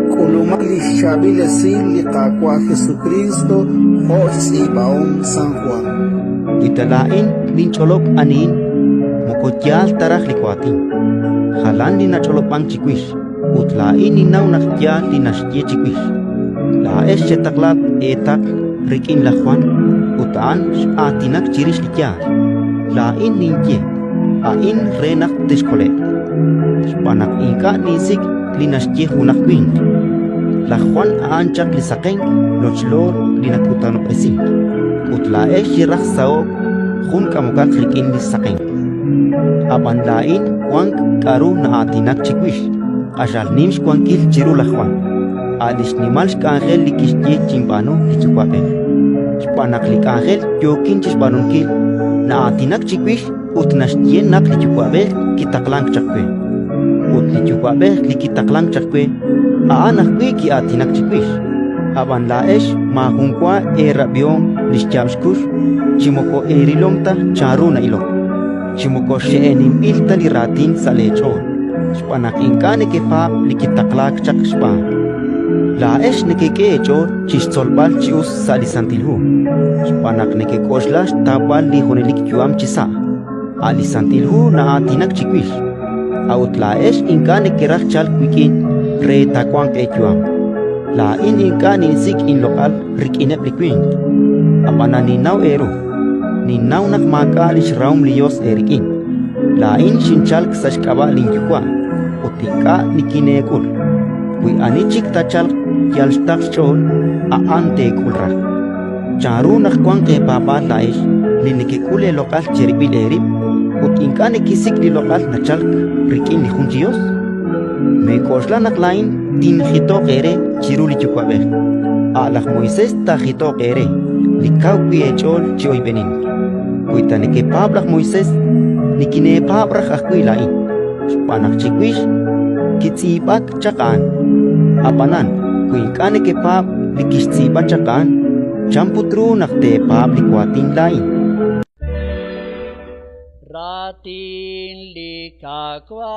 Kulumali Shabile Sin Liqaqua Jesucristo Hots Ibaon San Juan. Italain lincholop anin mokotyal taraj likwatin. Halan din na cholopang chikwish. Utlain ninaw nakya linashye chikwish. Laes chetaklat etak rikin la Juan. Utaan atinak chirish likyar. Lain ninye. Ain renak tishkolet. Panak inka nisik linashye hunak wing. La Juan aanchak lisakeng lochlor linakutano presin. Utlae shirak sao hun kamukak rikin lisakeng. Apan lain Juan karu na atinak chikwish. Ashal nims Juan kil chiru la Juan. Alis nimals kangel likishye chimpano lichukwape. Panak likangel yokin chisbanon kil na atinak chikwish utnashye nak lichukwape kitaklang chakwe. Utlichukwape likitaklang chakwe. Aanak kwe ki atinak chikwish. Aban laesh mahungkwa rabion lischamshkush. Chimoko erilongta charuna ilong. Chimoko sheenim ilta liratin sa lechon. Spanak inkane ke pa likitaklak chak spa. Laesh nekeke echor chisolbal chius sa lisantilhu. Spanak nekekoslash tabal lihonelik yuam chisa. Alisantilhu na atinak chikwish. Aut laesh inkane kerak chal kwikin re takwang echuam. La inka ninsik in lokal rikinep likwing. Apana ninaw eru. Ninaw nak makalish raum lios erikin. La in shinchal ksashkaba linkukwa. Utika nikinekul. Kui anichik tachal yalstak chol aante kulra. Charu nak kwang ke papa laish linikikule lokal cheripil erip. Ut inka nikisik li lokal nachal rikin likunchios. Me kosla nak lain tin hito kere chiruli chukwabe. Alak Moises ta hito kere likaw kui echol chioy benin. Kuita nike pablak Moises nikine pabrak akui lain. Panak chikwish kitsipak chakan. Apanan kuinka nike pab likitsipak chakan. Champutru nakte pab likwatin lain. Ratin likakwa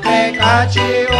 kekacius